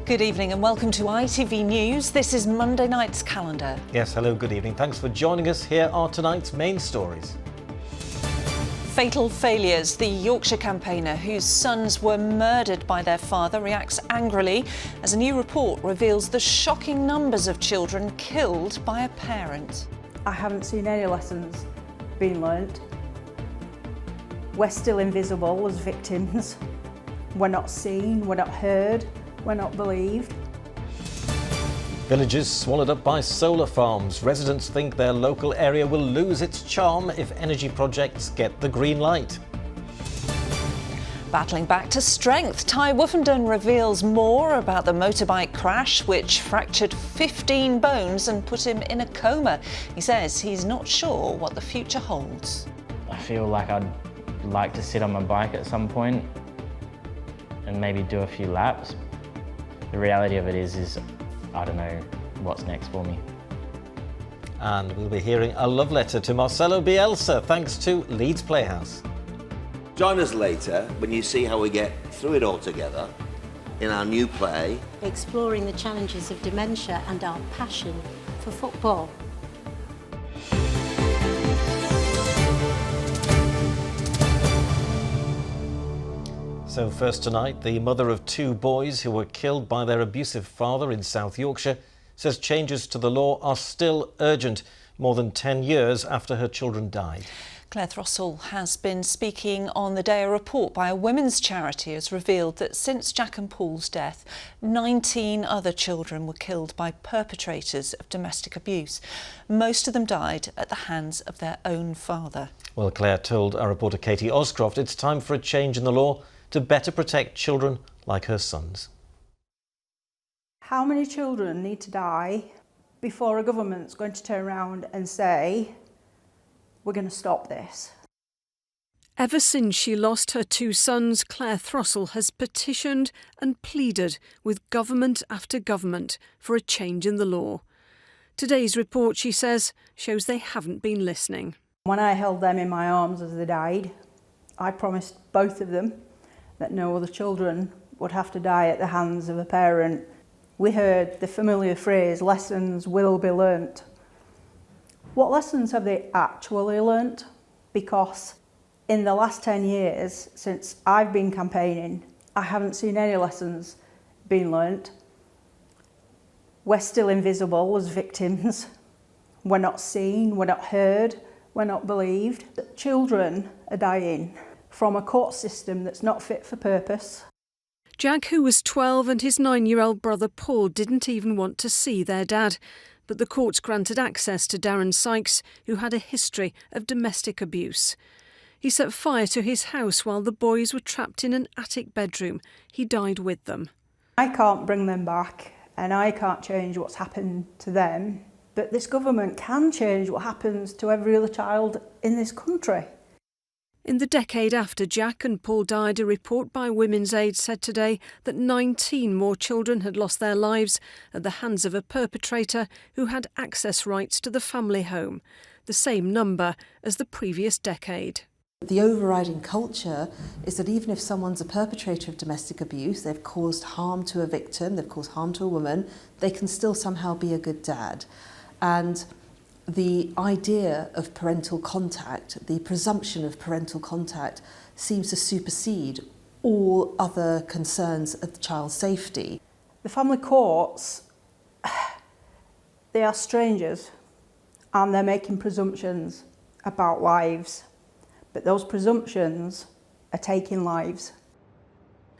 Good evening and welcome to ITV News. This is Monday night's calendar. Yes, hello, good evening. Thanks for joining us. Here are tonight's main stories. Fatal failures. The Yorkshire campaigner whose sons were murdered by their father reacts angrily as a new report reveals the shocking numbers of children killed by a parent. I haven't seen any lessons being learnt. We're still invisible as victims. We're not seen, we're not heard, we're not believed. Villages swallowed up by solar farms. Residents think their local area will lose its charm if energy projects get the green light. Battling back to strength, Ty Woofenden reveals more about the motorbike crash which fractured 15 bones and put him in a coma. He says he's not sure what the future holds. I feel like I'd like to sit on my bike at some point and maybe do a few laps. The reality of it is I don't know what's next for me. And we'll be hearing a love letter to Marcelo Bielsa thanks to Leeds Playhouse. Join us later when you see how we get through it all together in our new play. Exploring the challenges of dementia and our passion for football. So first tonight, the mother of two boys who were killed by their abusive father in South Yorkshire says changes to the law are still urgent, more than 10 years after her children died. Claire Throssell has been speaking on the day. A report by a women's charity has revealed that since Jack and Paul's death, 19 other children were killed by perpetrators of domestic abuse. Most of them died at the hands of their own father. Well, Claire told our reporter Katie Oscroft it's time for a change in the law to better protect children like her sons. How many children need to die before a government's going to turn around and say, we're going to stop this? Ever since she lost her two sons, Claire Throssell has petitioned and pleaded with government after government for a change in the law. Today's report, she says, shows they haven't been listening. When I held them in my arms as they died, I promised both of them that no other children would have to die at the hands of a parent. We heard the familiar phrase, lessons will be learnt. What lessons have they actually learnt? Because in the last 10 years, since I've been campaigning, I haven't seen any lessons being learnt. We're still invisible as victims. We're not seen, we're not heard, we're not believed. Children are dying from a court system that's not fit for purpose. Jack, who was 12, and his 9-year-old brother Paul didn't even want to see their dad. But the courts granted access to Darren Sykes, who had a history of domestic abuse. He set fire to his house while the boys were trapped in an attic bedroom. He died with them. I can't bring them back and I can't change what's happened to them, but this government can change what happens to every other child in this country. In the decade after Jack and Paul died, a report by Women's Aid said today that 19 more children had lost their lives at the hands of a perpetrator who had access rights to the family home, the same number as the previous decade. The overriding culture is that even if someone's a perpetrator of domestic abuse, they've caused harm to a victim, they've caused harm to a woman, they can still somehow be a good dad. And the idea of parental contact, the presumption of parental contact, seems to supersede all other concerns of the child's safety. The family courts, they are strangers and they're making presumptions about lives, but those presumptions are taking lives.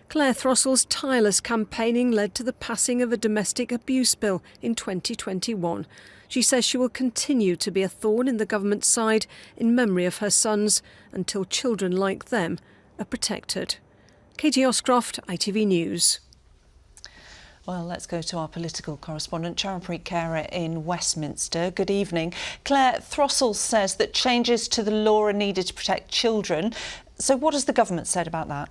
Claire Throssell's tireless campaigning led to the passing of a domestic abuse bill in 2021. She says she will continue to be a thorn in the government's side in memory of her sons until children like them are protected. Katie Oscroft, ITV News. Well, let's go to our political correspondent, Charanpreet Kaur in Westminster. Good evening. Claire Throssell says that changes to the law are needed to protect children. So what has the government said about that?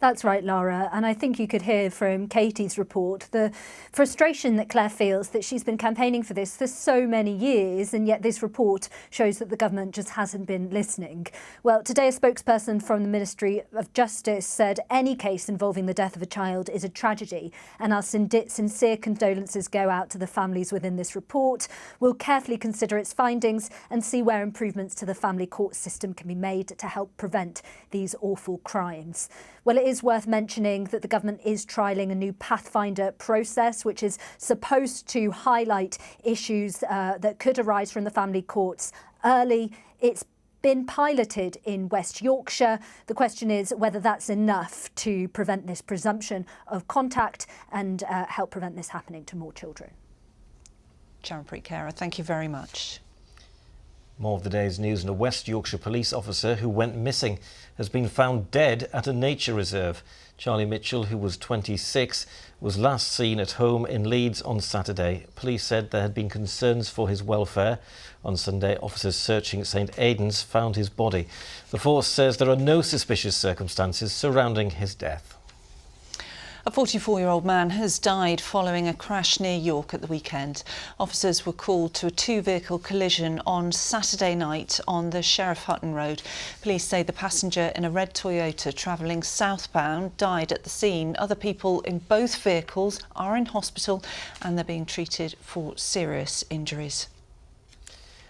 That's right, Laura, and I think you could hear from Katie's report the frustration that Claire feels that she's been campaigning for this for so many years, and yet this report shows that the government just hasn't been listening. Well, today a spokesperson from the Ministry of Justice said any case involving the death of a child is a tragedy, and our sincere condolences go out to the families within this report. We'll carefully consider its findings and see where improvements to the family court system can be made to help prevent these awful crimes. Well, it is worth mentioning that the government is trialling a new Pathfinder process, which is supposed to highlight issues that could arise from the family courts early. It's been piloted in West Yorkshire. The question is whether that's enough to prevent this presumption of contact and help prevent this happening to more children. Charanpreet Kaur, thank you very much. More of the day's news, and a West Yorkshire police officer who went missing has been found dead at a nature reserve. Charlie Mitchell, who was 26, was last seen at home in Leeds on Saturday. Police said there had been concerns for his welfare. On Sunday, officers searching St Aidan's found his body. The force says there are no suspicious circumstances surrounding his death. A 44-year-old man has died following a crash near York at the weekend. Officers were called to a two-vehicle collision on Saturday night on the Sheriff Hutton Road. Police say the passenger in a red Toyota travelling southbound died at the scene. Other people in both vehicles are in hospital and they're being treated for serious injuries.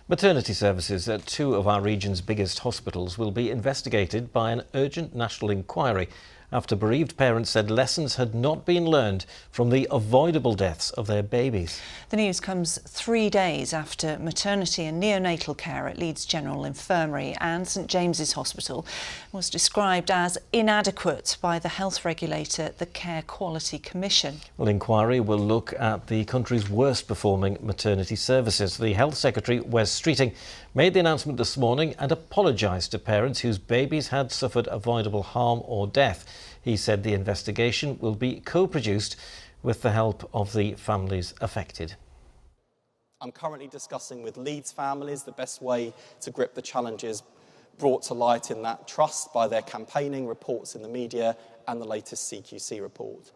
Maternity services at two of our region's biggest hospitals will be investigated by an urgent national inquiry after bereaved parents said lessons had not been learned from the avoidable deaths of their babies. The news comes 3 days after maternity and neonatal care at Leeds General Infirmary and St James's Hospital was described as inadequate by the health regulator, the Care Quality Commission. Well, the inquiry will look at the country's worst performing maternity services. The Health Secretary, Wes Streeting, made the announcement this morning and apologised to parents whose babies had suffered avoidable harm or death. He said the investigation will be co-produced with the help of the families affected. I'm currently discussing with Leeds families the best way to grip the challenges brought to light in that trust by their campaigning, reports in the media and the latest CQC report.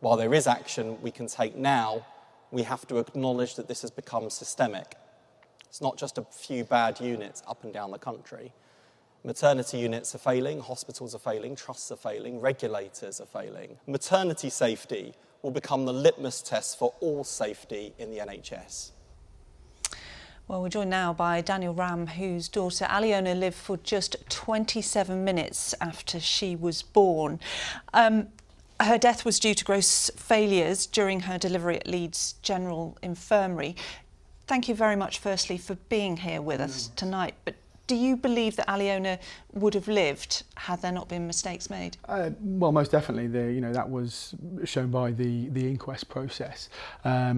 While there is action we can take now, we have to acknowledge that this has become systemic. It's not just a few bad units up and down the country. Maternity units are failing, hospitals are failing, trusts are failing, regulators are failing. Maternity safety will become the litmus test for all safety in the NHS. Well, we're joined now by Aliona Ram, whose daughter Aliona lived for just 27 minutes after she was born. Her death was due to gross failures during her delivery at Leeds General Infirmary. Thank you very much, firstly, for being here with us tonight. But do you believe that Aliona would have lived had there not been mistakes made? Well, most definitely. That was shown by the inquest process.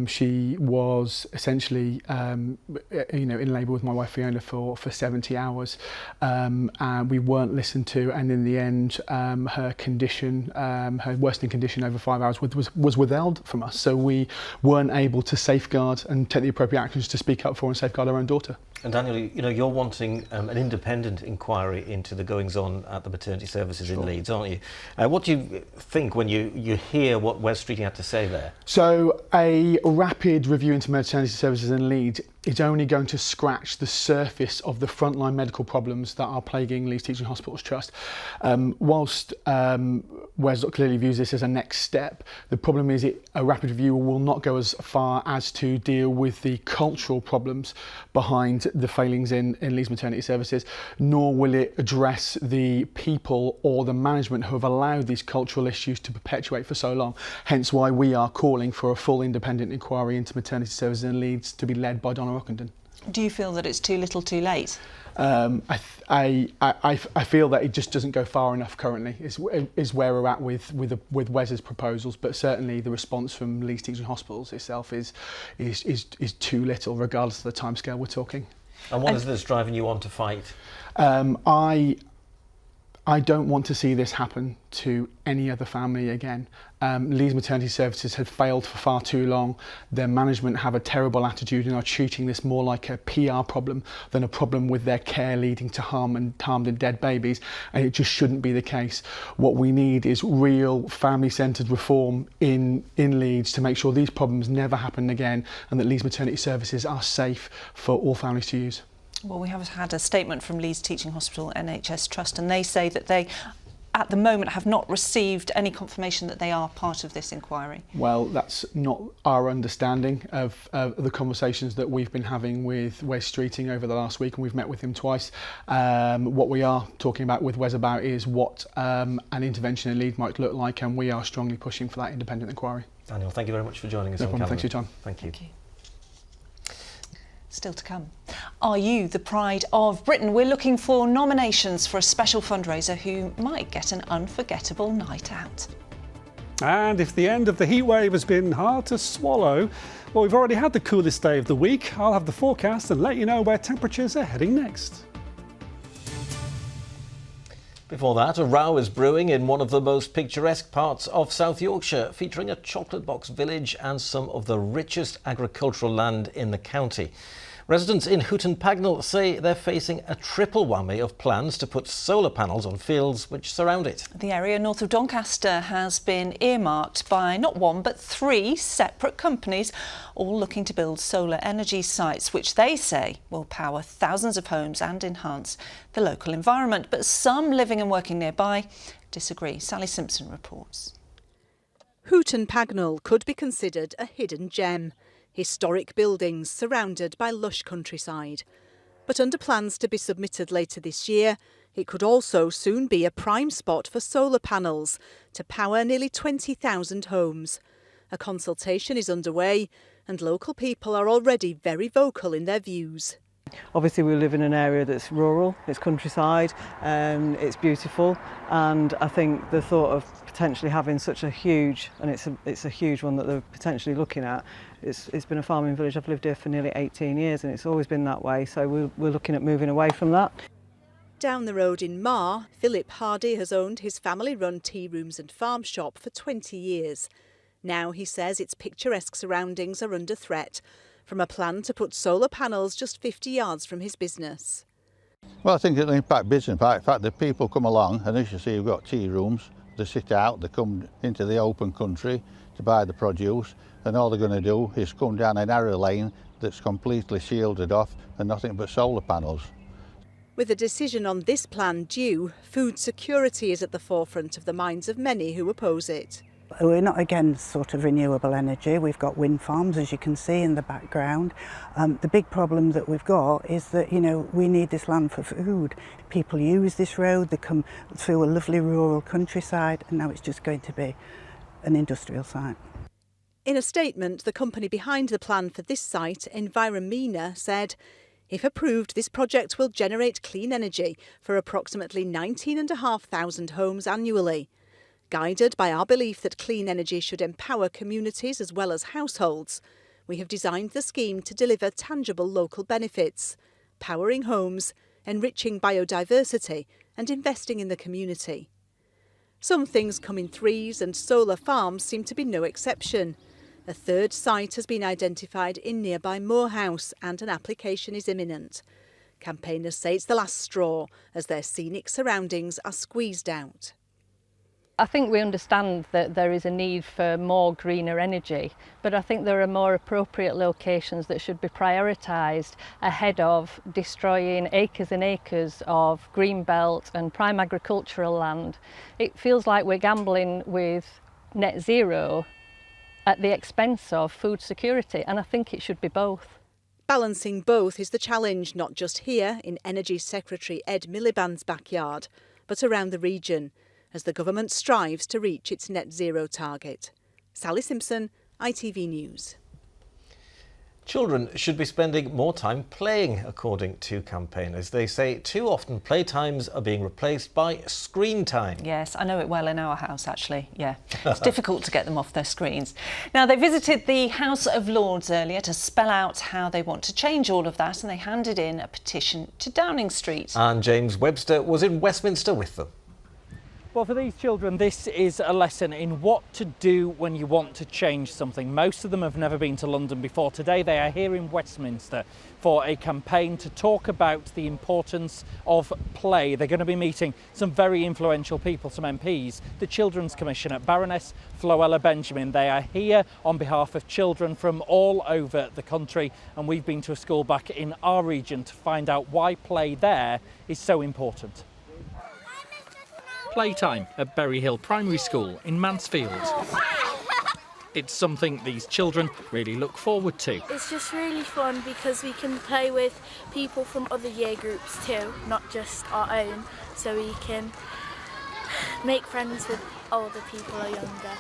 She was essentially, in labour with my wife Fiona for 70 hours, and we weren't listened to. And in the end, her condition, her worsening condition over 5 hours, was withheld from us. So we weren't able to safeguard and take the appropriate actions to speak up for and safeguard our own daughter. And Daniel, you're wanting an independent inquiry into the goings-on at the maternity services in Leeds, aren't you? What do you think when you hear what Wes Streeting had to say there? So a rapid review into maternity services in Leeds is only going to scratch the surface of the frontline medical problems that are plaguing Leeds Teaching Hospitals Trust. Whilst Wes clearly views this as a next step, the problem is a rapid review will not go as far as to deal with the cultural problems behind the failings in Leeds maternity services, nor will it address the people or the management who have allowed these cultural issues to perpetuate for so long. Hence why we are calling for a full independent inquiry into maternity services in Leeds to be led by Donna Rockenden. Do you feel that it's too little too late? I feel that it just doesn't go far enough currently, is where we're at with Wes's proposals, but certainly the response from Leeds Teaching Hospitals itself is too little, regardless of the timescale we're talking. And what is this driving you on to fight? I don't want to see this happen to any other family again. Leeds Maternity Services have failed for far too long. Their management have a terrible attitude and are treating this more like a PR problem than a problem with their care leading to harmed and dead babies, and it just shouldn't be the case. What we need is real family-centred reform in Leeds to make sure these problems never happen again and that Leeds Maternity Services are safe for all families to use. Well, we have had a statement from Leeds Teaching Hospital NHS Trust, and they say that they, at the moment, have not received any confirmation that they are part of this inquiry. Well, that's not our understanding of the conversations that we've been having with Wes Streeting over the last week, and we've met with him twice. What we are talking about with Wes about is what an intervention in Leeds might look like, and we are strongly pushing for that independent inquiry. Daniel, thank you very much for joining us. No problem. Thanks for your time. Thank you. Thank you. Still to come. Are you the pride of Britain? We're looking for nominations for a special fundraiser who might get an unforgettable night out. And if the end of the heatwave has been hard to swallow, well, we've already had the coolest day of the week. I'll have the forecast and let you know where temperatures are heading next. Before that, a row is brewing in one of the most picturesque parts of South Yorkshire, featuring a chocolate box village and some of the richest agricultural land in the county. Residents in Hooton Pagnell say they're facing a triple whammy of plans to put solar panels on fields which surround it. The area north of Doncaster has been earmarked by not one but 3 separate companies, all looking to build solar energy sites which they say will power thousands of homes and enhance the local environment. But some living and working nearby disagree. Sally Simpson reports. Hooton Pagnell could be considered a hidden gem. Historic buildings surrounded by lush countryside. But under plans to be submitted later this year, it could also soon be a prime spot for solar panels to power nearly 20,000 homes. A consultation is underway and local people are already very vocal in their views. Obviously we live in an area that's rural, it's countryside, it's beautiful, and I think the thought of potentially having such a huge, and it's a huge one that they're potentially looking at, it's been a farming village. I've lived here for nearly 18 years and it's always been that way, so we're looking at moving away from that. Down the road in Marr, Philip Hardy has owned his family-run tea rooms and farm shop for 20 years. Now he says its picturesque surroundings are under threat from a plan to put solar panels just 50 yards from his business. Well, I think it'll impact business. In fact, the people come along, and as you see, we've got tea rooms. They sit out, they come into the open country to buy the produce, and all they're going to do is come down a narrow lane that's completely shielded off and nothing but solar panels. With a decision on this plan due, food security is at the forefront of the minds of many who oppose it. We're not against sort of renewable energy. We've got wind farms, as you can see in the background. The big problem that we've got is that, we need this land for food. People use this road, they come through a lovely rural countryside, and now it's just going to be an industrial site. In a statement, the company behind the plan for this site, Enviromina, said, if approved, this project will generate clean energy for approximately 19,500 homes annually. Guided by our belief that clean energy should empower communities as well as households, we have designed the scheme to deliver tangible local benefits, powering homes, enriching biodiversity and investing in the community. Some things come in threes and solar farms seem to be no exception. A third site has been identified in nearby Moorhouse and an application is imminent. Campaigners say it's the last straw as their scenic surroundings are squeezed out. I think we understand that there is a need for more greener energy, but I think there are more appropriate locations that should be prioritised ahead of destroying acres and acres of green belt and prime agricultural land. It feels like we're gambling with net zero at the expense of food security, and I think it should be both. Balancing both is the challenge, not just here in Energy Secretary Ed Miliband's backyard, but around the region, as the government strives to reach its net zero target. Sally Simpson, ITV News. Children should be spending more time playing, according to campaigners. They say too often playtimes are being replaced by screen time. Yes, I know it well in our house, actually. Yeah, it's difficult to get them off their screens. Now, they visited the House of Lords earlier to spell out how they want to change all of that, and they handed in a petition to Downing Street. And James Webster was in Westminster with them. Well, for these children, this is a lesson in what to do when you want to change something. Most of them have never been to London before. Today they are here in Westminster for a campaign to talk about the importance of play. They're going to be meeting some very influential people, some MPs, the Children's Commissioner, Baroness Floella Benjamin. They are here on behalf of children from all over the country, and we've been to a school back in our region to find out why play there is so important. Playtime at Berry Hill Primary School in Mansfield. It's something these children really look forward to. It's just really fun because we can play with people from other year groups too, not just our own, so we can make friends with older people or younger.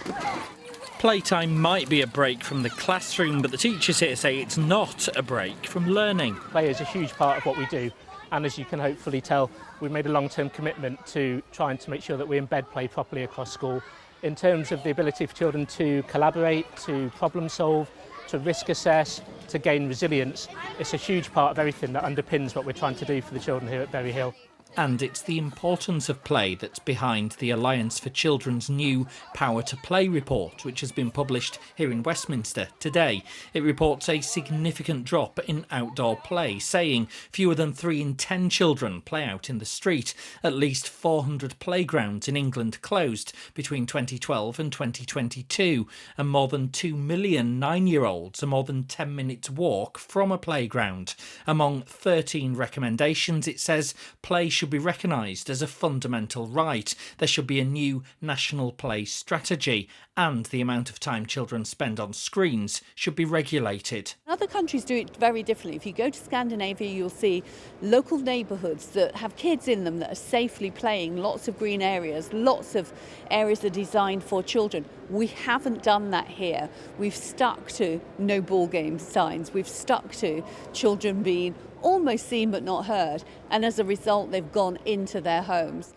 Playtime might be a break from the classroom, but the teachers here say it's not a break from learning. Play is a huge part of what we do, and as you can hopefully tell, we've made a long-term commitment to trying to make sure that we embed play properly across school in terms of the ability for children to collaborate, to problem solve, to risk assess, to gain resilience. It's a huge part of everything that underpins what we're trying to do for the children here at Berry Hill. And it's the importance of play that's behind the Alliance for Children's new Power to Play report, which has been published here in Westminster today. It reports a significant drop in outdoor play, saying fewer than 3 in 10 children play out in the street. At least 400 playgrounds in England closed between 2012 and 2022, and more than 2 million 9-year-olds are more than 10 minutes walk from a playground. Among 13 recommendations, it says play should be recognised as a fundamental right. There should be a new national play strategy, and the amount of time children spend on screens should be regulated. Other countries do it very differently. If you go to Scandinavia, you'll see local neighbourhoods that have kids in them that are safely playing, lots of green areas, lots of areas that are designed for children. We haven't done that here. We've stuck to no ball game signs. We've stuck to children being almost seen but not heard, and as a result they've gone into their homes.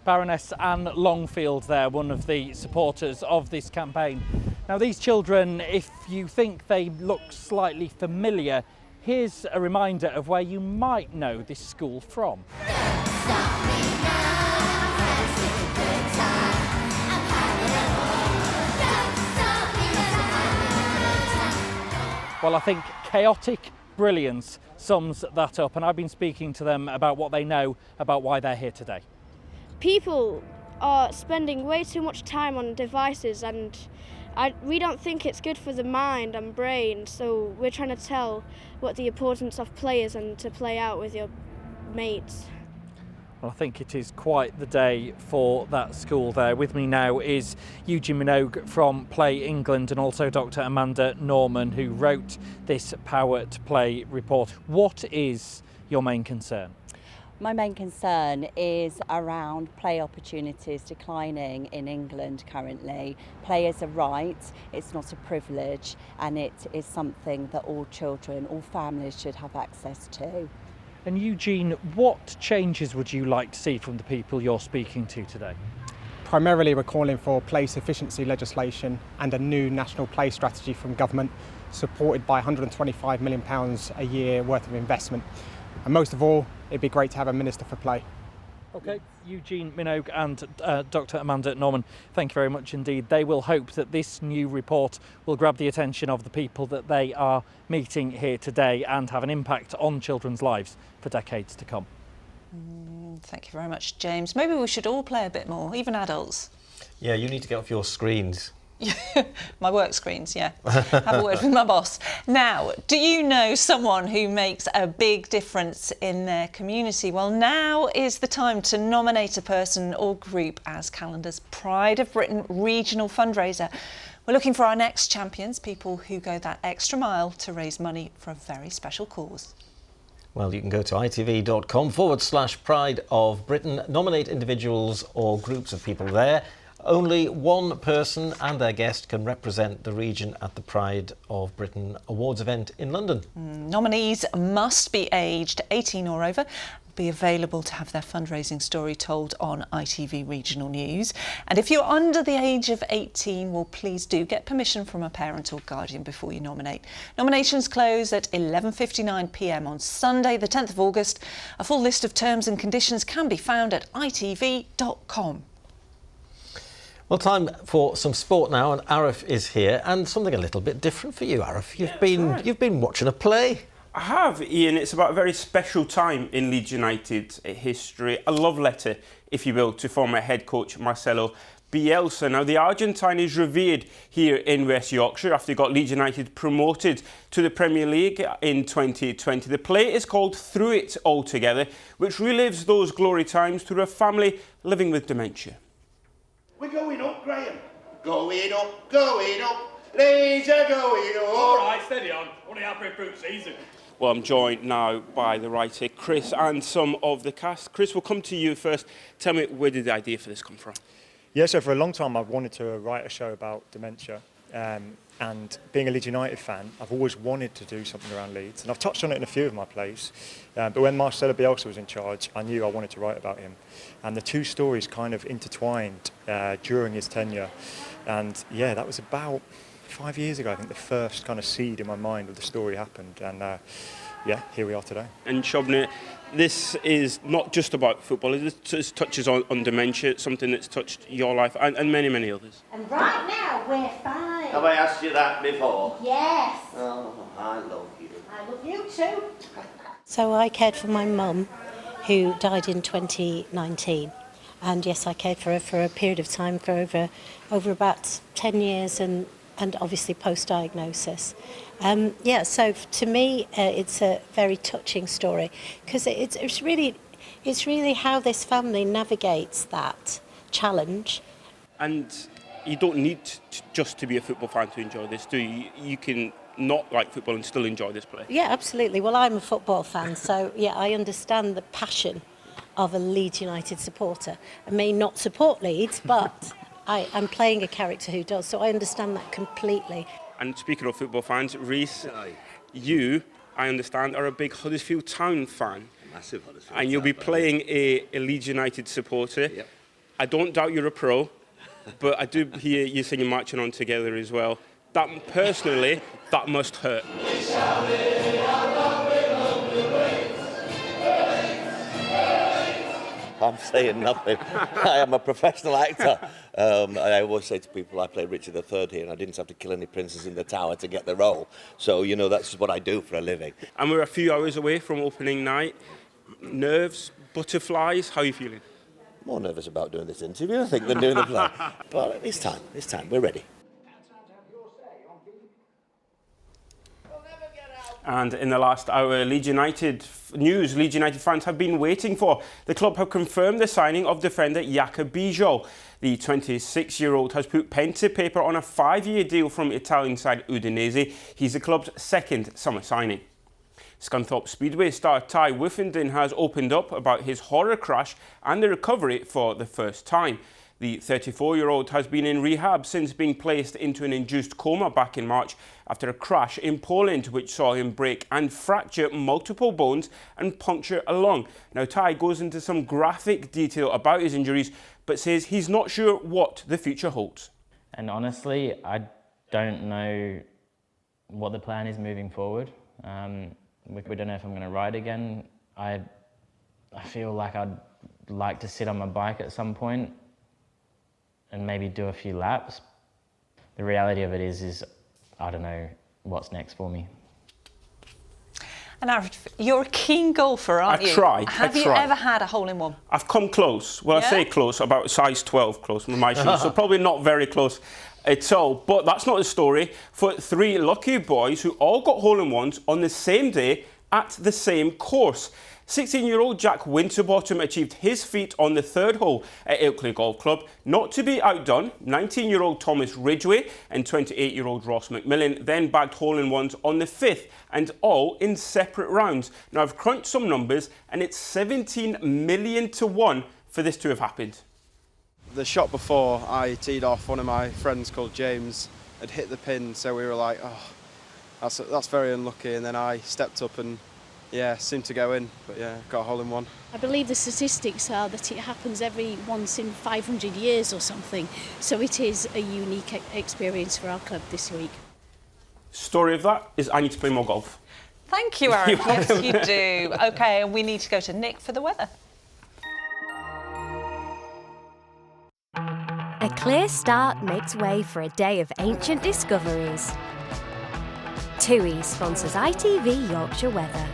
Baroness Anne Longfield there, one of the supporters of this campaign. Now these children, if you think they look slightly familiar, here's a reminder of where you might know this school from. Well, I think chaotic brilliance sums that up, and I've been speaking to them about what they know about why they're here today. People are spending way too much time on devices, and we don't think it's good for the mind and brain, so we're trying to tell what the importance of play is and to play out with your mates. Well, I think it is quite the day for that school there. With me now is Eugene Minogue from Play England and also Dr. Amanda Norman, who wrote this Power to Play report. What is your main concern? My main concern is around play opportunities declining in England currently. Play is a right, it's not a privilege, and it is something that all children, all families should have access to. And Eugene, what changes would you like to see from the people you're speaking to today? Primarily we're calling for play sufficiency legislation and a new national play strategy from government, supported by £125 million a year worth of investment. And most of all, it'd be great to have a Minister for Play. OK, Eugene Minogue and Dr. Amanda Norman, thank you very much indeed. They will hope that this new report will grab the attention of the people that they are meeting here today and have an impact on children's lives for decades to come. Thank you very much, James. Maybe we should all play a bit more, even adults. Yeah, you need to get off your screens. My work screens, yeah. Have a word with my boss. Now, do you know someone who makes a big difference in their community? Well, now is the time to nominate a person or group as Calendar's Pride of Britain regional fundraiser. We're looking for our next champions, people who go that extra mile to raise money for a very special cause. Well, you can go to itv.com/Pride of Britain, nominate individuals or groups of people there. Only one person and their guest can represent the region at the Pride of Britain Awards event in London. Nominees must be aged 18 or over, be available to have their fundraising story told on ITV Regional News. And if you're under the age of 18, well, please do get permission from a parent or guardian before you nominate. Nominations close at 11:59 p.m. on Sunday, the 10th of August. A full list of terms and conditions can be found at itv.com. Well, time for some sport now, and Arif is here, and something a little bit different for you, Arif. You've been watching a play. I have, Ian. It's about a very special time in Leeds United's history. A love letter, if you will, to former head coach Marcelo Bielsa. Now, the Argentine is revered here in West Yorkshire after he got Leeds United promoted to the Premier League in 2020. The play is called Through It All Together, which relives those glory times through a family living with dementia. We're going up, Graham. Going up, going up. Leeds are going up. All right, steady on. Only halfway through the season. Well, I'm joined now by the writer Chris and some of the cast. Chris, we'll come to you first. Tell me, where did the idea for this come from? Yeah, so for a long time I've wanted to write a show about dementia. And being a Leeds United fan, I've always wanted to do something around Leeds. And I've touched on it in a few of my plays. But when Marcelo Bielsa was in charge, I knew I wanted to write about him. And the two stories kind of intertwined during his tenure. And yeah, that was about 5 years ago, I think the first kind of seed in my mind of the story happened. And yeah, here we are today. And Shobna, this is not just about football. It touches on dementia, something that's touched your life and many, many others. And right now, we're fine. Have I asked you that before? Yes. Oh, I love you. I love you too. So I cared for my mum, who died in 2019. And yes, I cared for her for a period of time, for over about 10 years and obviously post-diagnosis. Yeah, so to me, it's a very touching story because it's really how this family navigates that challenge. And you don't need just to be a football fan to enjoy this, do you? You can not like football and still enjoy this play. Yeah, absolutely. Well, I'm a football fan, so yeah, I understand the passion of a Leeds United supporter. I may not support Leeds, but I'm playing a character who does, so I understand that completely. And speaking of football fans, Reece, you, I understand, are a big Huddersfield Town fan. Massive Huddersfield. And you'll be playing a Leeds United supporter. Yep. I don't doubt you're a pro, but I do hear you singing Marching On Together as well. That, personally, that must hurt. I'm saying nothing. I am a professional actor. I always say to people, I played Richard III here, and I didn't have to kill any princes in the tower to get the role. So, you know, that's what I do for a living. And we're a few hours away from opening night. Nerves, butterflies, how are you feeling? More nervous about doing this interview, I think, than doing the play. But it's time, we're ready. And in the last hour, Leeds United fans have been waiting for. The club have confirmed the signing of defender Jakob Bijol. The 26-year-old has put pen to paper on a 5-year deal from Italian side Udinese. He's the club's second summer signing. Scunthorpe Speedway star Ty Whiffenden has opened up about his horror crash and the recovery for the first time. The 34-year-old has been in rehab since being placed into an induced coma back in March after a crash in Poland, which saw him break and fracture multiple bones and puncture a lung. Now, Ty goes into some graphic detail about his injuries, but says he's not sure what the future holds. And honestly, I don't know what the plan is moving forward. We don't know if I'm going to ride again. I feel like I'd like to sit on my bike at some point and maybe do a few laps. The reality of it is I don't know what's next for me. And Arif, you're a keen golfer, aren't you? Have you ever had a hole-in-one? I've come close. Well, yeah? I say close, about size 12 close with my shoes, so probably not very close at all. But that's not the story for 3 lucky boys who all got hole-in-ones on the same day at the same course. 16-year-old Jack Winterbottom achieved his feat on the 3rd hole at Ilkley Golf Club. Not to be outdone, 19-year-old Thomas Ridgway and 28-year-old Ross McMillan then bagged hole-in-ones on the 5th, and all in separate rounds. Now, I've crunched some numbers, and it's 17 million to 1 for this to have happened. The shot before I teed off, one of my friends called James had hit the pin, so we were like, oh, that's very unlucky, and then I stepped up and yeah, seemed to go in, but yeah, got a hole-in-one. I believe the statistics are that it happens every once in 500 years or something, so it is a unique experience for our club this week. Story of that is I need to play more golf. Thank you, Aaron. Yes, you do. OK, and we need to go to Nick for the weather. A clear start makes way for a day of ancient discoveries. TUI sponsors ITV Yorkshire Weather.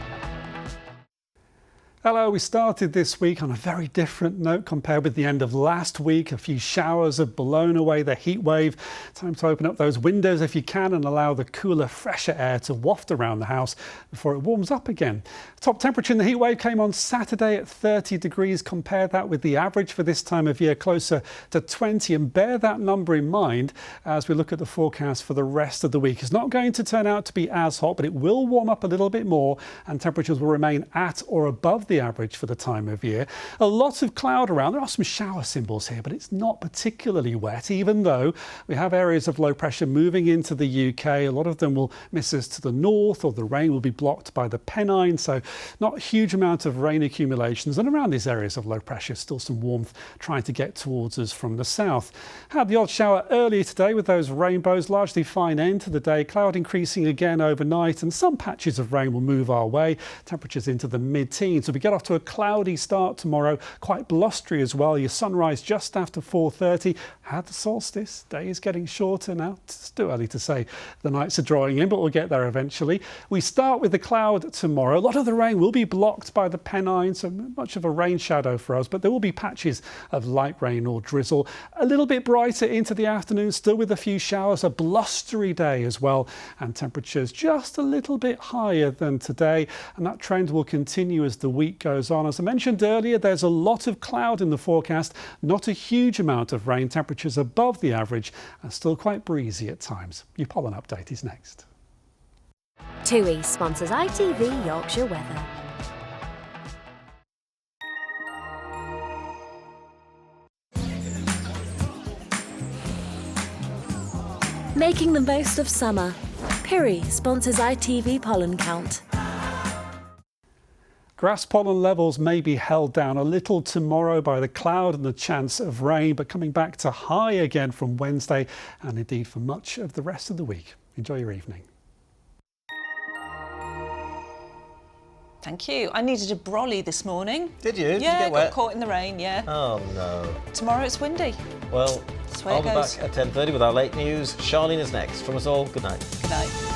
Hello, we started this week on a very different note compared with the end of last week. A few showers have blown away the heat wave. Time to open up those windows if you can and allow the cooler, fresher air to waft around the house before it warms up again. Top temperature in the heat wave came on Saturday at 30 degrees. Compare that with the average for this time of year, closer to 20, and bear that number in mind as we look at the forecast for the rest of the week. It's not going to turn out to be as hot, but it will warm up a little bit more and temperatures will remain at or above the average for the time of year. A lot of cloud around. There are some shower symbols here, but it's not particularly wet, even though we have areas of low pressure moving into the UK. A lot of them will miss us to the north, or the rain will be blocked by the Pennine, so not a huge amount of rain accumulations. And around these areas of low pressure, still some warmth trying to get towards us from the south. Had the odd shower earlier today with those rainbows. Largely fine end to the day. Cloud increasing again overnight, and some patches of rain will move our way. Temperatures into the mid-teens. So we get off to a cloudy start tomorrow, quite blustery as well. Your sunrise just after 4:30. Had the solstice. Day is getting shorter now. It's too early to say the nights are drawing in, but we'll get there eventually. We start with the cloud tomorrow. A lot of the rain will be blocked by the Pennine, so much of a rain shadow for us, but there will be patches of light rain or drizzle. A little bit brighter into the afternoon, still with a few showers. A blustery day as well, and temperatures just a little bit higher than today, and that trend will continue as the week goes on. As I mentioned earlier, there's a lot of cloud in the forecast, not a huge amount of rain, temperatures above the average and still quite breezy at times. Your pollen update is next. TUI sponsors ITV Yorkshire Weather. Making the most of summer. Piri sponsors ITV Pollen Count. Grass pollen levels may be held down a little tomorrow by the cloud and the chance of rain, but coming back to high again from Wednesday and indeed for much of the rest of the week. Enjoy your evening. Thank you. I needed a brolly this morning. Did you? Did Yeah, you get got wet? caught in the rain, yeah. Oh no. Tomorrow it's windy. Well, That's the way I'll it be goes. back at 10:30 with our late news. Charlene is next. From us all, good night. Good night.